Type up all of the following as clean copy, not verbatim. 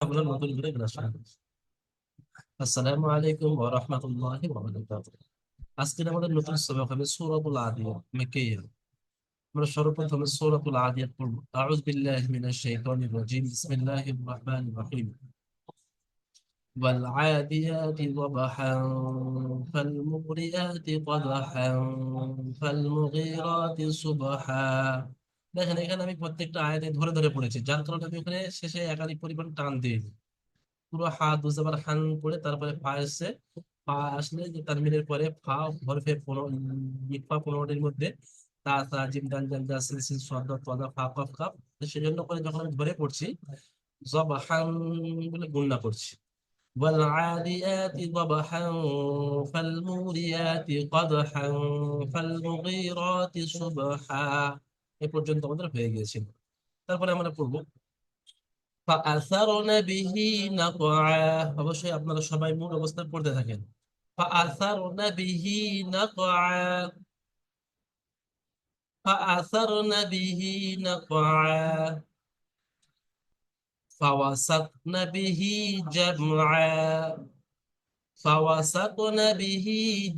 আমরা নতুন করে ক্লাস শুরু করছি। আসসালামু আলাইকুম ওয়া রাহমাতুল্লাহি ওয়া বারাকাতুহু। আজকে আমাদের নতুন সবক হবে সূরাতুল আদিয়াত মাক্কিয়া। আমরা সর্বপ্রথমে সূরাতুল আদিয়াত পড়ব। আউযু বিল্লাহি মিনাশ শাইতানির রাজীম। বিসমিল্লাহির রাহমানির রাহিম। ওয়াল আদিয়াতি দবহান ফাল মুগরিয়াতি কদহান ফাল মুগীরাতি সুবহা। দেখেন এখানে আমি প্রত্যেকটা আয়াতে ধরে ধরে পড়েছি, যার কারণে আমি ওখানে শেষে একাধিক পরিমাণ টান দিইনি। পুরো হা দুজাবার হান পড়ে তারপরে ফা এসছে। ফা আসলে যে তানবিনের পরে ফা হরফে ইকফা 15টির মধ্যে তা তা জিম দাল জাল জা সিন সিন সাদ দাল তোদা ফা কফ কাফ। তো সেজন্য করে যখন আমি ধরে পড়ছি জবহান বলে গুণনা করছি। ওয়াল আদিয়াতি দবহান ফাল মুরিয়াতি কদহান ফাল মুগীরাতি সুবহা। এ পর্যন্ত আমাদের হয়ে গিয়েছিল। তারপরে আমরা পড়বো فأثرن به نقعا। অবশ্যই আপনারা সবাই মূল অবস্থায় পড়তে থাকেন। فأثرن به نقعا فأثرن به نقعا فوسطن به جمعا فوسطن به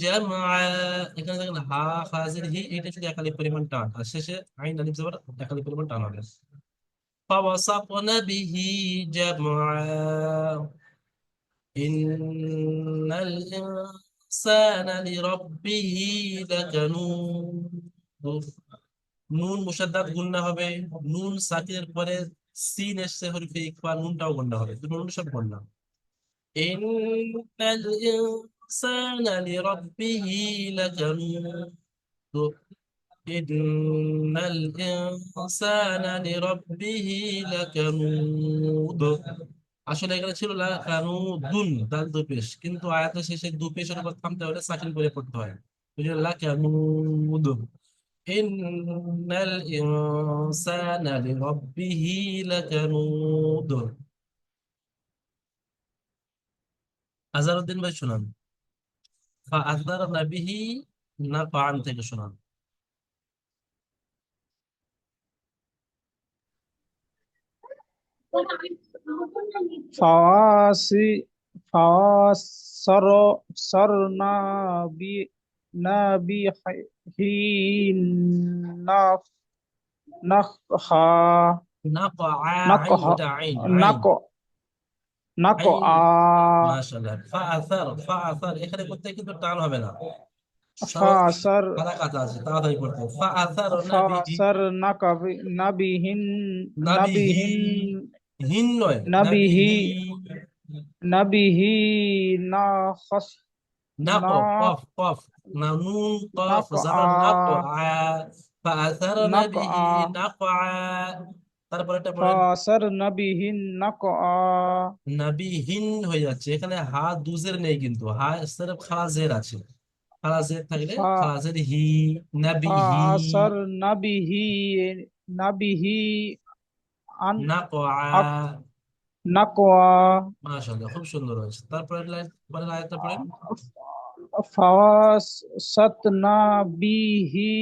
جمعا। এখানে দেখেন হা ফাজিল হি, এটা শুধু একালি পরিমাণ টান, আর শেষে আইন আলিফ জবর একালি পরিমাণ টান হবে। فوسطن به جمعا ইন্নাল ইনসানা লিরাব্বিহি লাকানুদ। নুন মুশাদ্দাদ গুন্না হবে। নুন সাকিনের পরে সিন এসছে হরফে ইকফা, নুনটাও গুন্না হবে, দুটো নুন সব গুন্না। ইন্নাল ইনসানা লিরাব্বিহি লাকানুদ। ইন্নাল ইনসানা লিরাব্বিহি লাকানুদ। আসলে এখানে ছিল লাকানুদুন দাল দু পেশ, কিন্তু আয়াতের শেষে দু পেশের উপর থামতে হলে সাকিন করে পড়তে হয়। ওই জন্য লাকানুদ। ইন্নাল ইনসানা লিরাব্বিহি লাকানুদ। আজহারউদ্দিন ভাই শোনান। ফাআযারনা বিহি নাকআন থেকে শোনান। ফাওয়াসি ফাওয়াসর সরনা বি নাবিহিন নাফ নাকহা নাকআ, আইন নাকহা ওটা আইন আইন নাক নাকআ আইন। মাশাআল্লাহ। ফা আসার এখানে করতে কিন্তু টান হবে না, সহজ ফাসার কাদা কাদা আছে, তাড়াতাড়ি পড়তে হবে। ফা আসার নাবিহি। ফাসার নাবিহিন নাবিহি, নাবিহিন হিন নয়, নাবিহি নাবিহি। নাবিহি নাখস নাক, না কফ কফ, না নুন কফ নাকআ জাবার নাক আ। ফা আসার নাবিহি নাকআ নাক আ। তারপর এটা পড়েন। ফাসার নাবিহিন নাকআ নাবিহীন হয়ে যাচ্ছে, এখানে হা দুজের নেই, কিন্তু হা সির্ফ খাজের আছে। খাজের থাকলে ফা খাজের হি। নাবিহি ফাসার নাবিহি নাবিহি আন আক নাকআ। নাকওয়া মাশাআল্লাহ, খুব সুন্দর হয়েছে। তারপরে লাইন পরের আয়াতটা পড়েন। ফাওয়াসাত নাবিহি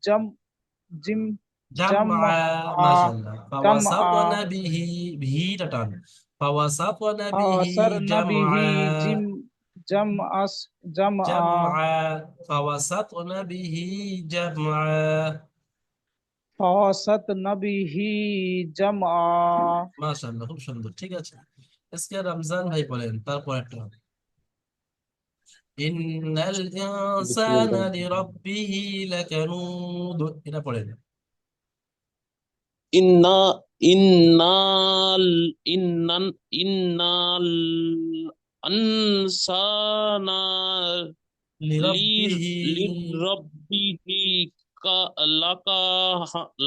জাম জিম জামআ। জামআ মাশাআল্লাহ। জামআ ফাওয়াসাতনা বিহি, ভিটা টান। ফাওয়াসাতনা বিহি ফাওয়াসার জামআ। নাবিহি জিম জামআস জামআ জামআ। ফাওয়াসাতনা বিহি জামআ। ফাওয়াসাত নাবিহি জামআ মাশাআল্লাহ, খুব সুন্দর, ঠিক আছে। আজকে রমজান ভাই বলেন তারপর একটা। ইন্নাল ইনসানা বিসমিল্লাহ। লিরাব্বিহি লাকানুদ, এটা পড়েন। ইন্না ইন্নাল ইন্নান ইন্নাল আনসানা লির লিরাব্বিহি। লিরব্বিহি কা লাকা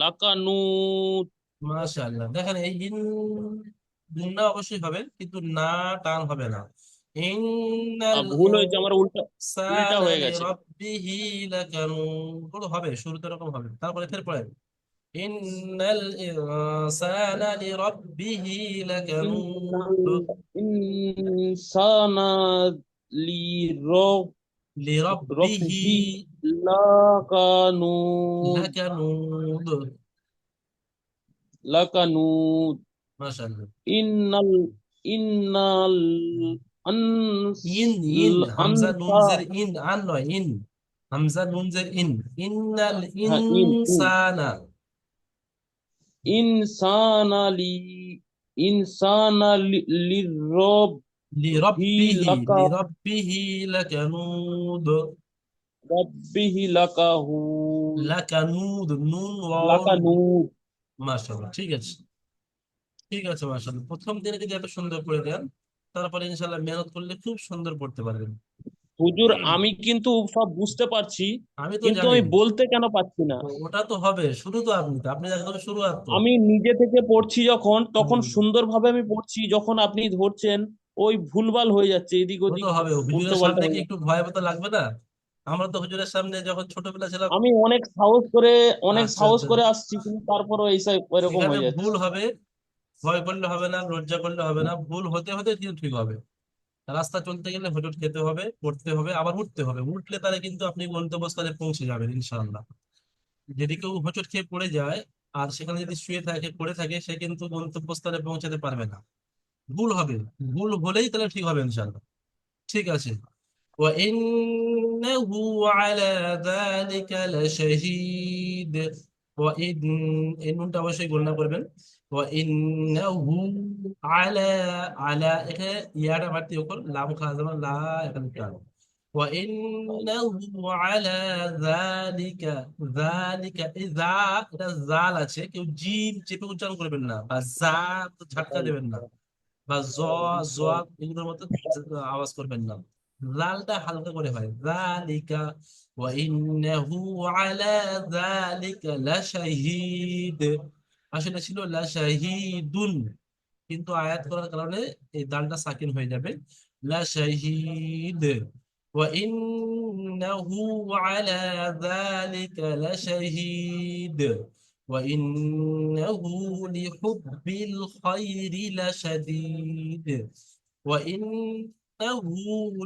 লাকানুত। মাশাআল্লাহ, দেখেন এই গুণনা অবশ্যই হবে, কিন্তু না টান হবে না। ইন্নাল ভুল হয়েছে, আমার উল্টা উল্টা ইনসানা হয়ে গেছে। লিরাব্বিহি লাকানুদ হবে, শুরুতে এরকম হবে, তারপরে ফের পড়েন। ইন্নাল ইনসানা লিরাব্বিহি লাকানুদ। ইন্নাল ইনসানা লিরাব্বিহি লিরব্বিহি লাকানুত লাকানুদ। লাকানুত মাশাআল্লাহ। ইন্নাল ইন্নাল আনস ইন হামজা নুন আনসা জের ইন, আন নয়, ইন হামজা নুন জের ইন। ইন্নাল হ্যাঁ ইন ইনসানা ইনসানালি ইনসানালি লিরাব্বিহি লাকা লিরাব্বিহি লাকানুদ। রাব্বিহি লাকাহু লাকানুদ নুন ওয়াও। লাকানুদ। মাশাআল্লাহ, ঠিক আছে, ঠিক আছে, মাশাআল্লাহ। প্রথম দিনে যদি এত সুন্দর করে দেন, তারপরে ইনশাআল্লাহ মেহনত করলে খুব সুন্দর পড়তে পারবেন। হুজুর হুম, আমি কিন্তু সব বুঝতে পারছি, আমি তো কিন্তু জানি। আমি বলতে কেন পারছি না? ওটা তো হবে, শুরু তো আপনি তো, আপনি একদম শুরুয়াত তো। আমি নিজে থেকে পড়ছি যখন, তখন হুম, সুন্দরভাবে আমি পড়ছি, যখন আপনি ধরছেন ওই ভুলভাল হয়ে যাচ্ছে, এদিক ও ওদিক তো হবে, উল্টো হুজুরের পাল্টা সামনে কি হয়ে একটু যাচ্ছে। ভয় তো লাগবে না? আমরা তো হুজুরের সামনে যখন ছোটবেলা ছিলাম। আমি অনেক আচ্ছা, সাহস আচ্ছা, করে আসছি, কিন্তু তারপরও এইসব এরকম এখানে হয়ে যাচ্ছে। ভুল হবে, ভয় করলে হবে না, লজ্জা করলে হবে না, ভুল হতে হতে কিন্তু ঠিক হবে। রাস্তা চলতে গেলে হোঁচট খেতে হবে, পড়তে হবে, আবার উঠতে হবে, উঠলে তাহলে কিন্তু আপনি গন্তব্যস্থলে পৌঁছে যাবেন ইনশাআল্লাহ। যদি কেউ হোঁচট খেয়ে পড়ে যায় আর সেখানে যদি শুয়ে থাকে, পড়ে থাকে, সে কিন্তু গন্তব্যস্থলে পৌঁছাতে পারবে না। ভুল হবে, ভুল হলেই তাহলে ঠিক হবে ইনশাআল্লাহ। ঠিক আছে। وإنه على ذلك لشهيد। وإن এই নুনটা অবশ্যই গণনা করবেন। وإنه على على এখানে ইয়াটা বাড়তি উপর লাম খাওয়া যাবে লা, এখানে টান। وإنه على ذلك ذلك এই যা, এটা জাল আছে, কেউ জিম চেপে উচ্চারণ করবেন না, বা যা তো ঝাটকা দেবেন না, বা জ জ এগুলোর মতো আওয়াজ করবেন না। লালটা হালকা করে হয়, যালিকা ওয়া ইন্নাহু আলা যালিকা লাশাহিদ। আসলে ছিল লাশাহিদুন, কিন্তু আয়াত করার কারণে এই দালটা সাকিন হয়ে যাবে, লাশাহিদ। ওয়া ইন্নাহু আলা যালিকা লাশাহিদ ওয়া ইন্নাহু লিহুব্বিল খায়রি লাশাদীদ। ওয়া ইন্নাহু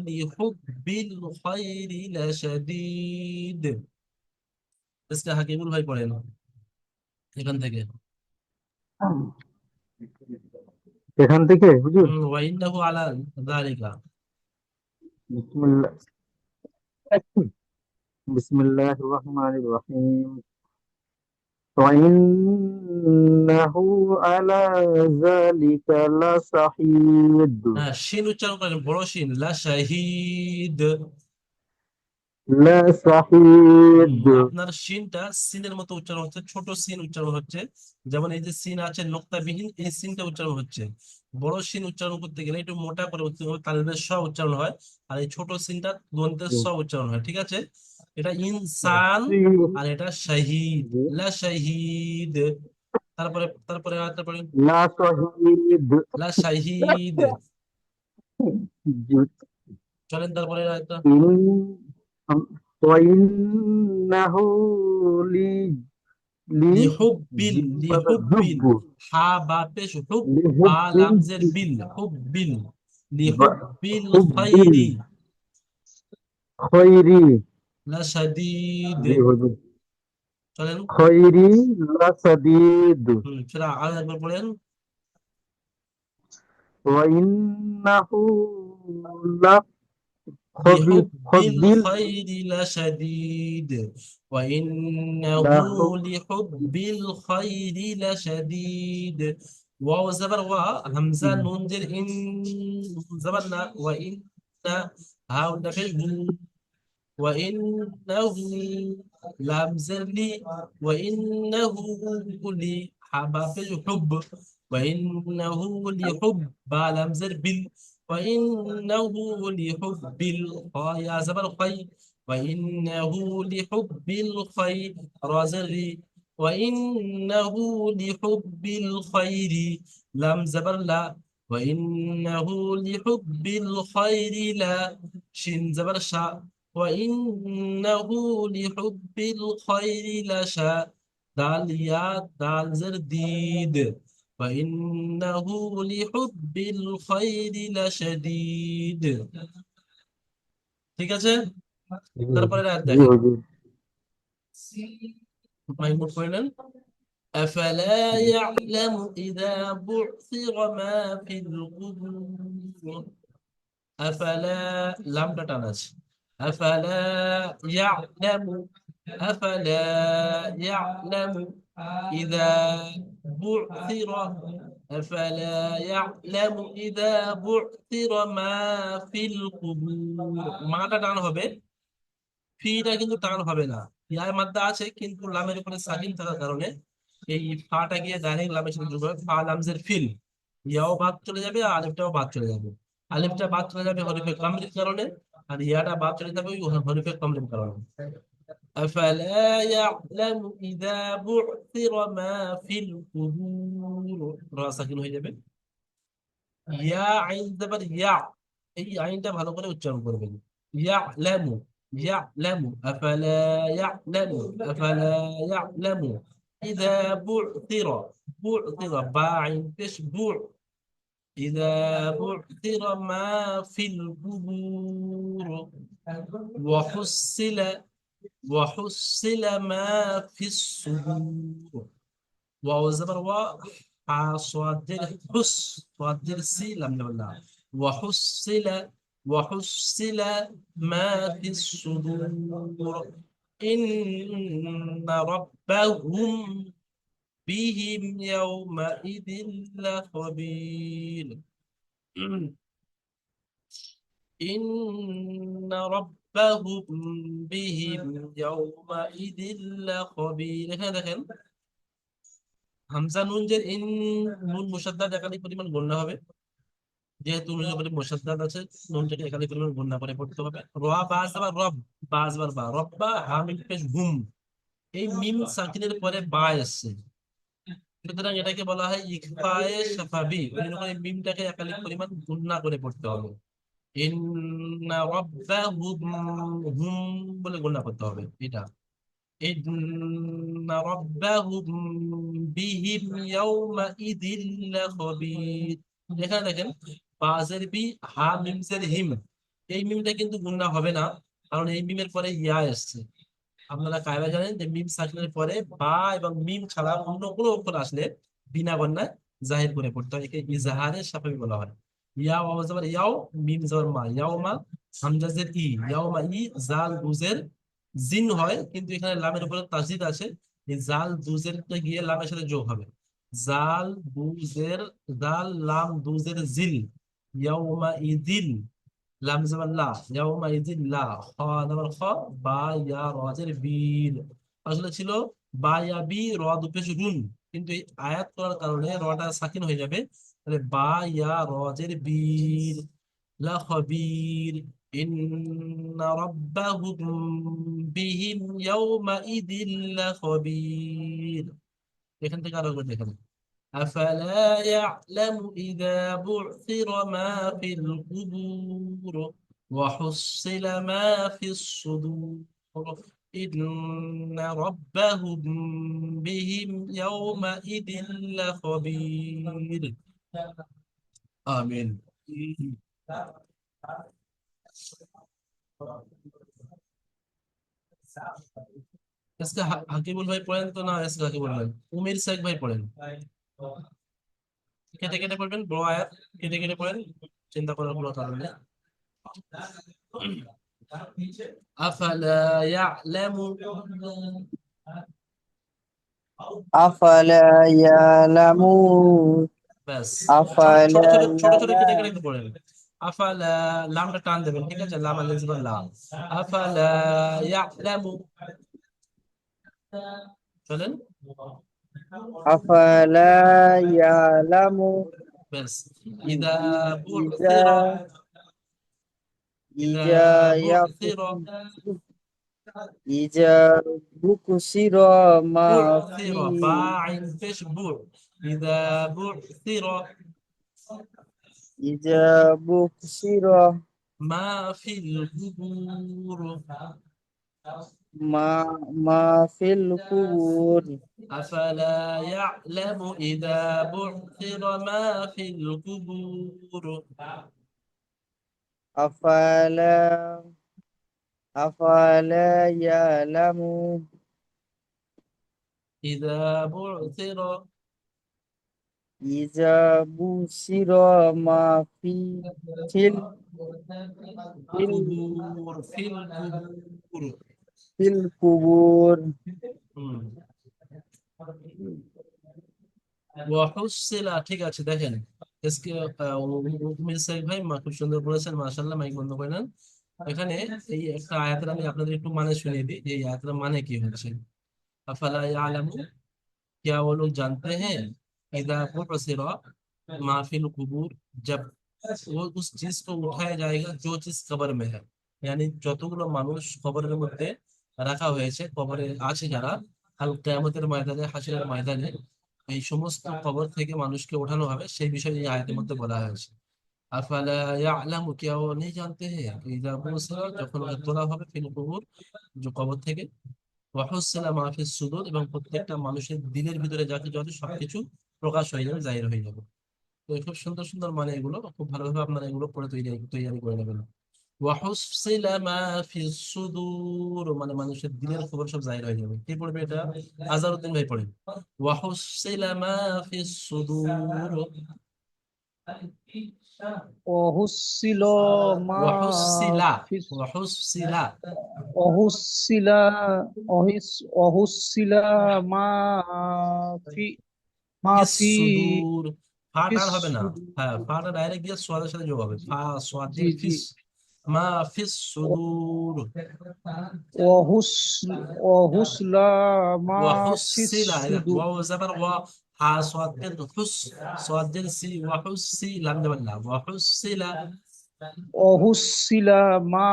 লিহুব্বিল খায়রি লাশাদীদ। আজকে হাকিমুল ভাই পড়েন এখান থেকে। এখান থেকে হুজুর। ওয়া ইন্নাহু আলা যালিকা। বিসমিল্লাহ বিসমিল্লাহির রহমানির রহিম। وإنه على ذلك لشهيد হ্যাঁ, শিন উচ্চারণ করেন, বড় শিন, লা শাহিদ। لشهيد আপনার শিনটা সিনের মতো উচ্চারণ হচ্ছে, ছোট সিন উচ্চারণ হচ্ছে। যেমন এই যে সিন আছে নোক্তাবিহীন, এই সিনটা উচ্চারণ হচ্ছে। বড় সিন উচ্চারণ করতে গেলে একটু মোটা করে তালবের স উচ্চারণ হয়, আর এই ছোট সিনটা দন্তের স উচ্চারণ হয়, ঠিক আছে? এটা ইনসান, আর এটা শাহিদ, লা শাহিদ। তারপরে তারপরে তারপরে لشهيد লা শাহিদ। চলেন তারপরে একটা إن وإنه لي لي লিহুব্বিল, লিহুব্বিল, جب হা বা পেশ হুব, বা لحب লামজের বিল, হুব্বিল, লিহুব্বিল حب খাইরি الخير লাশাদীদ। জি হুজুর। চলেন। খৈরি লাসাদিদ সেটা আর একবার পড়েন। ওয়াইন্নাহু লিহুব্বিল লাখবিল খাইরি লাশাদীদ ওয়া ইন্নাহু লাহু লিহুব্বিল খাইরি লাশাদীদ। ওয়াও জাবার ওয়া, হামজা নুন জের ইন, জাবার না, ওয়া ইন্না, হা উল্টা পেশ হু। وإنه لمزر لي، وإنه لي حبا في الحب، وإنه لحب لمزر بال، وإنه لحب يا زبر الخي، وإنه لحب الخير رازري، وإنه لحب الخير لم زبر لا، وإنه لحب الخير لا، شين زبر شا، وإنه لحب الخير لشا، دال يا دال زرديد، وإنه لحب الخير لشديد। ঠিক আছে। তারপরে রাত জি দেখেন, হুজুর। মাইক মুট করে নেন। أفلا يعلم إذا بعثر ما في القبور أفلا لم تتنس أفلا يعلم أفلا يعلم إذا بعثر أفلا يعلم إذا بعثر ما في القبور মাটা টান হবে ফিটা কিন্তু টান হবে না ইয়ার মাদ্দা আছে কিন্তু লামের উপরে সাকিন থাকার কারণে এই ফাটা গিয়ে ডাইরেক্ট লামের সাথে যোগ হবে ফা লামজের ফিল ইয়াও বাদ চলে যাবে আর আলিফটাও বাদ চলে যাবে আলিফটা বাদ চলে যাবে হরিফে কামরির কারণে আর ইয়াটা বাদ চলে যাবে ওই হরিফে কামরির কারণে أفلا يعلم إذا بعثر ما في القبور রা সাকিন হয়ে যাবে ইয়া আইন দেবার ইয়া এই আইনটা ভালো করে উচ্চারণ করবেন ইয়ালামু ইয়ালামু আফালা ইয়ালামু আফালা ইয়ালামু ইযা বু'থিরা বু'থিরা বা আইন পেশ বু' ইযা বু'থিরা মা ফিল কুবুর ওয়া হুসিলা মা ফিস সুদুর واو زبر صادر حس صادر سيلم ولا وحصل ما في الصدور إن ربهم بهم يومئذ لخبير إن ربهم بهم يومئذ لخبير هذا দেখেন হামজা নুন যে ইন নুন মুশাদ্দাদ একাধিক পরিমাণ গণ্য হবে যেহেতু নুনের উপরে মুশাদ্দাদ আছে নুনটাকে একাধিক পরিমাণ গণ্য করে পড়তে হবে রা বাজ আবার রব বাজ বার বা রব্বা হামিম পেশ হুম এই মিম সাকিনের পরে বা আসছে সুতরাং এটাকে বলা হয় ইকফায়ে শাফাবি এই জন্য এই মিমটাকে একাধিক পরিমাণ গণ্য করে পড়তে হবে ইন্না রাব্বাহুম হুম বলে গণ্য করতে হবে এটা إن ربهم بهم يومئذ لخبير এখানে দেখেন বাজের বি হা মিমজের হিম এই মিমটা কিন্তু গুণনা হবে না কারণ এই মিমের পরে ইয়া আসছে আপনারা কায়দা জানেন যে মিম সাকিনের পরে বা এবং মিম ছাড়া অন্য কোনো অক্ষর আসলে বিনা গণনায় জাহির করে পড়তে হয় একে ইজাহারের সাফাবি বলা হয় ইয়া ওয়াও জবর ইয়াও মিম জবর মা ইয়াও মা হামজাজের ই ইয়াও মা ই জাল গুজের জিন হয় কিন্তু এখানে লামের উপরে তাসদিদ আছে এই জাল দুজের গিয়ে লামের সাথে যোগ হবে জাল দুজের জাল লাম দুজের জিল ইয়াউমা ইদিল লাম জবর লা ইয়াউমা ইদিল লা খ জবর খ বা ইয়া রাজের বীর আসলে ছিল বা ইয়া বি র দুপেশ রুন কিন্তু এই আয়াত করার কারণে রটা সাকিন হয়ে যাবে তাহলে বা ইয়া রাজের বীর লা খবীর إن ربهم بهم يومئذ لخبير এখান থেকে আরো করে দেখেন أفلا يعلم إذا بعثر ما في القبور وحصل ما في الصدور إن ربهم بهم يومئذ لخبير آمين इसका হাকিবুল ভাই পড়েন তো না इसका হাকিবুল ভাই উমির শেখ ভাই পড়েন কেটে কেটে পড়বেন বড় আয়াত কেটে কেটে পড়েন চিন্তা করার কোনো কারণ নেই আফালা ইয়ালামু أفلا يعلمون ব্যাস ছোট أفلا ছোট ছোট ছোট কেটে يعلمون কেটে পড়েন আফালা লামটা টান দেবেন ঠিক আছে লাম আলিফ জবর লা আফালা ইয়ালামু চলেন أفلا يعلمون بس إذا إذا إذا إذا بعثر إذا بكسر ما بعثر في باعٍ فيش إذا بعثر إذا بكسر ما في القبور ما في القبور أفلا يعلم إذا بعثر ما في القبور أفلا يعلم ইদা বু'থিরা ইজা বুসিরা মা ফি ফিল ফিল কুবুর ফিল কুবুর হুম ওয়াহুসিলা ঠিক আছে দেখেন এসকে উমির সাইদ ভাই খুব সুন্দর বলেছেন মাশাআল্লাহ মাইক বন্ধ করে নেন এখানে এই একটা আয়াতের আমি আপনাদের একটু মানে শুনিয়ে দিই যে এই আয়াতের মানে কি হচ্ছে আফালা ইয়ালামু क्या वो लोग जानते हैं इदा बुअसिरा मा फिल कुबूर जब वो उस चीज को उठाया जाएगा जो चीज कब्र में है यानी যতগুলো মানুষ কবরের মধ্যে রাখা হয়েছে কবরে আছে যারা কাল কিয়ামতের ময়দানে হাসরের ময়দানে এই সমস্ত কবর থেকে মানুষকে ওঠানো হবে সেই বিষয়ে এই আয়াতের মধ্যে বলা হয়েছে আফালা ইয়ালামু क्या वो नहीं जानते हैं इदा बुअसिरा যখন ওকে তোলা হবে ফিল কুবুর যে কবর থেকে ওয়াহুসিলা মাহফিস সুদুর এবং প্রত্যেকটা মানুষের দিলের ভিতরে যাকে যত সবকিছু প্রকাশ হয়ে যাবে জাহির হয়ে যাবে তো এই খুব সুন্দর সুন্দর মানে এগুলো খুব ভালোভাবে আপনারা এগুলো পড়ে তৈরি করে নেবেন ওয়াহুসিলা মাহফিস সুদুর মানে মানুষের দিলের খবর সব জাহির হয়ে যাবে কি পড়বে এটা আজহারউদ্দিন ভাই পড়েন ওয়াহুসিলা মাহফিস সুদুর وحصل ما ওয়াহুসিলা في ওয়াহুসিলা وحصل وحصل ما في ما ফিস في সুদূর ফা في টান হবে না الصدور হ্যাঁ ফাটা ডাইরেক্ট গিয়ে সোয়াদের সাথে যোগ হবে ফা সোয়াদ জি দিয়ে জি ফিস মা ফিস সুদূর وحصل ما في ওয়াহুসিলা الصدور ওয়াও জাবার ওয়া হা সোয়াদ দিয়ে হুস সোয়াদ দিয়ে সি ওয়াহুসি লাম দেবেন না ওয়াহুসিলা وحصل ما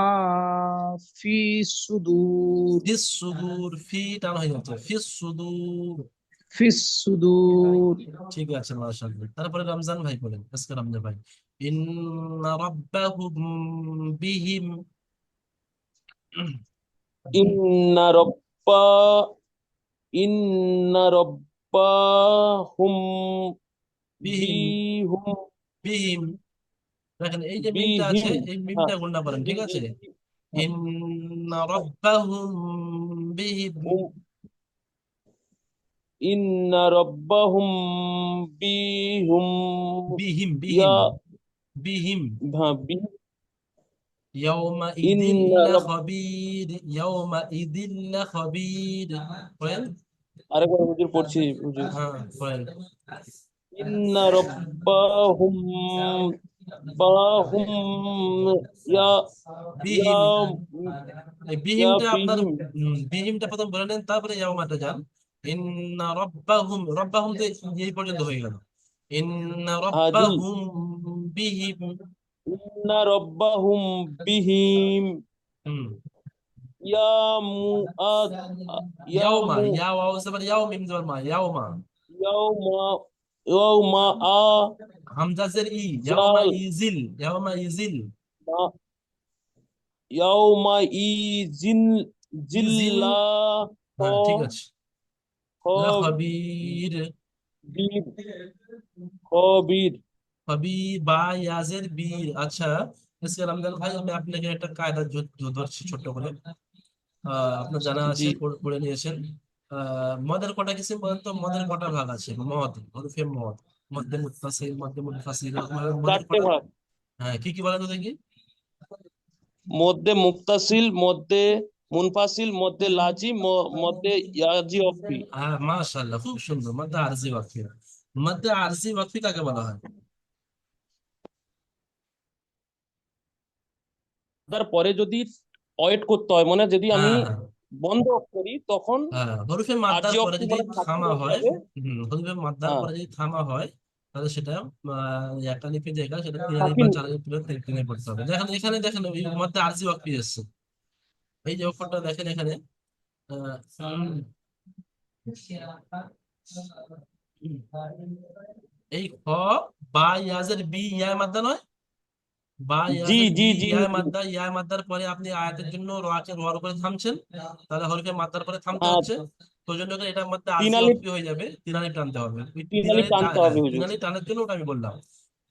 في الصدور ফিস সুদূর ফি টান হয়ে যাচ্ছে ফিস সুদূর في الصدور ঠিক আছে মাশাআল্লাহ তারপরে রমজান ভাই বলেন আজকে রমজান ভাই ইন্না রাব্বাহুম বিহিম ইন্না রব্বা ইন্না রব্বাহুম বিহিম বিহুম বিহিম দেখেন এই যে মিমটা আছে বিহিম এই হ্যাঁ মিমটা গুণনা করেন ঠিক আছে হ্যাঁ, ইন্না রাব্বাহুম বিহিম উম, ইন্না রব্বাহুম বিহুম বিহিম ইয়া বিহিম হ্যাঁ يومئذ ইন্না রব لخبير يومئذ لخبير পড়েন আরেকবার হুজুর পড়ছি হুজুর হ্যাঁ পড়েন ইন্না রব্বাহুম বাহুম ইয়া ইয়া বিহিম এই ইয়া বিহিমটা আপনার বিহিম বিহিমটা প্রথম বলে নেন তারপরে ইয়াউমাতে যান ইন্না রাব্বাহুম রাব্বাহুম তে এই পর্যন্ত হয়ে গেল ইন্না জি রাব্বাহুম বিহিম ইন্না রব্বাহুম বিহিম হুম ইয়া মুআদ ইয়া ইয়াউমা মু ইয়া ওয়াও জবর ইয়াও মিম জবর মা ইয়াউমা ইয়াউমা ইয়াউমা আ হামজা জের ই ইয়াউমা জাল ইজিল মা ইয়াউমা ইজিন ইজিল জিল্লা খ হ্যাঁ ঠিক আছে খ লা খবির বীর খবীর খবির বা ইয়াজের বীর আচ্ছা আজকে রমজান ভাই আমি আপনাকে একটা কায়দা ধরছি ছোট্ট করে আপনার জানা জি আছে পড়ে নিয়েছেন মদের কটা কিসিম বলেন তো মদের কটা ভাগ আছে মদ হরফে মদ মধ্যে মুত্তাসিল মধ্যে মুনফাসিল এরকম ভাবে মদের চারটে কটা ভাগ হ্যাঁ কি কি বলেন তো দেখি মধ্যে মুক্তাসিল মধ্যে মুনফাসিল মধ্যে লাজিম মধ্যে ইয়াজি অফি হ্যাঁ মাশাআল্লাহ খুব সুন্দর মধ্যে আরজি ওয়াকফি মধ্যে আরজি ওয়াকফি কাকে বলা হয় তারপরে যদি ওয়েট করতে হয় মানে যদি আমি হ্যাঁ হ্যাঁ বন্ধ করি তখন হ্যাঁ হরফে মাদ্দার আরজি পরে অফি যদি মানে থাকতে থামা হয় হবে হরফে মাদ্দার হ্যাঁ পরে যদি থামা হয় তাহলে সেটা একটা লিপি জায়গা সেটা তিনারি বা সাকিন চারানি তুলে টেনে পড়তে হবে দেখেন এখানে দেখেন এই মধ্যে আরজি ওয়াকফি এসছে এই যে অক্ষরটা দেখেন এখানে আহ, উম, এই খ বা ইয়াজের বি ইয়া মাদ্দা নয় বা জি ইয়াজের জি বি জি ইয়া মাদ্দার পরে আপনি আয়াতের জন্য রাকে রোয়ার উপরে থামছেন তাহলে হরফে মাদ্দার পরে থামতে হ্যাঁ হচ্ছে তো জন্য করে এটার মধ্যে তিন আরজি আলিফ ওয়াকফি হয়ে যাবে তিনালি টানতে হবে ওই তিন আলিফ তিনালি টানতে হ্যাঁ হবে হুজুর তিনালি টানার জন্য ওটা আমি বললাম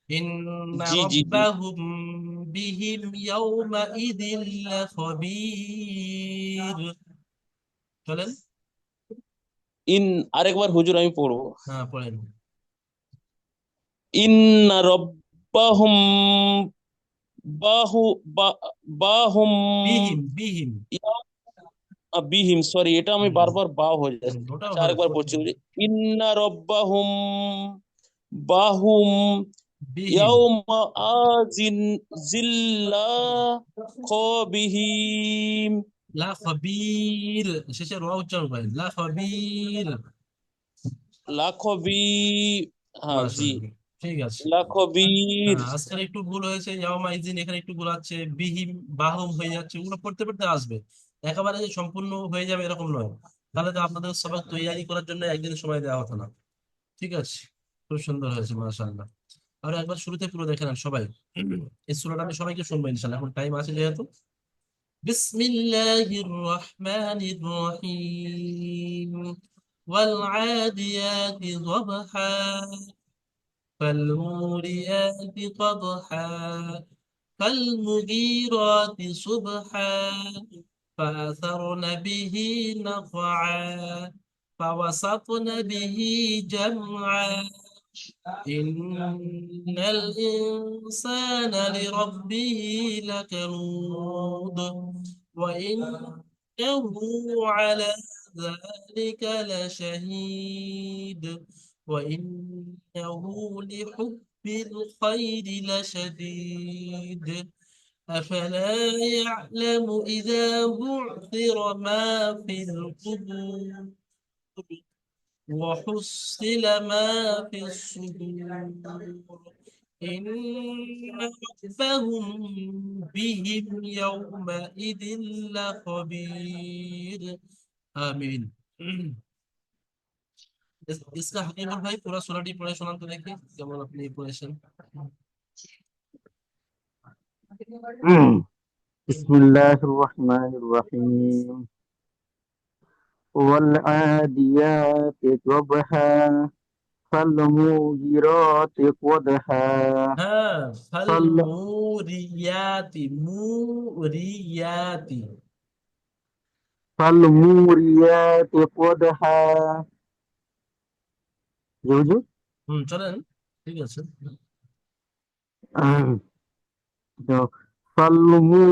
ইন্না জি জি জি রাব্বাহুম বিহিম ইয়াউমাইযিন লাখবীর চলেন ইন আরেকবার হুজুর আমি পড়বো। হ্যাঁ পড়েন। ইন্না রব্বাহুম বাহু বা বাহুম বিহিম বিহিম। বিহিম, সরি, এটা আমি হুম, বারবার বা হয়ে যাচ্ছে। ওটাও আচ্ছা হবে আরেকবার পড়ছি। সমস্যা নেই। ইন্না রব্বাহুম বাহুম বিহিম। ইয়াউমা আজিন জিল্লা খবিহিম লা খবির, শেষে র উচ্চারণ করেন, লা খবির। লাখবি, হ্যাঁ জি, মাশাআল্লাহ, ঠিক আছে। লাখবির। হ্যাঁ আজকাল একটু ভুল হয়েছে, ইয়াওমা ইজিন এখানে একটু ভুল আছে, বিহিম বাহুম হয়ে যাচ্ছে, ওগুলো পড়তে পড়তে আসবে। একেবারে যে সম্পূর্ণ হয়ে যাবে এরকম নয়, তাহলে তো আপনাদের সবাই তৈরি করার জন্য একদিন সময় দেওয়া হতো না। ঠিক আছে, খুব সুন্দর হয়েছে মাশাআল্লাহ। আর একবার শুরুতে পুরো দেখে নেন সবাই। এই সূরাটা আমি সবাইকে শুনবো ইনশাআল্লাহ, এখন টাইম আছে যেহেতু। বিসমিল্লাহির রহমানির রহিম। ওয়াল আদিয়াতি ضبحا فالموريات قدحا فالمغيرات صبحا فأثرن به نقعا فوسطن به جمعا إن الإنسان لربه لكنود وإنه على ذلك لشهيد وإنه لحب الخير لشديد أفلا يعلم إذا بعثر ما في القبور وحصل ما في الصدور إن ربهم بهم يومئذ لخبير आमीन। इसका हकीकत भाई पूरा सूरह पढ़े শোনান তো দেখি কেমন আপনি পড়েছেন। বিসমিল্লাহির রহমানির রহিম ওয়াল আদিয়াতি দবহা ফালমুগিরাতি কদহা হ্যাঁ, ফাল ফাল মুরিয়াতি মুরিয়াতি। ফালমুরিয়াতি কদহা। জি হুজুর। চলেন, ঠিক আছে। তো ফালমু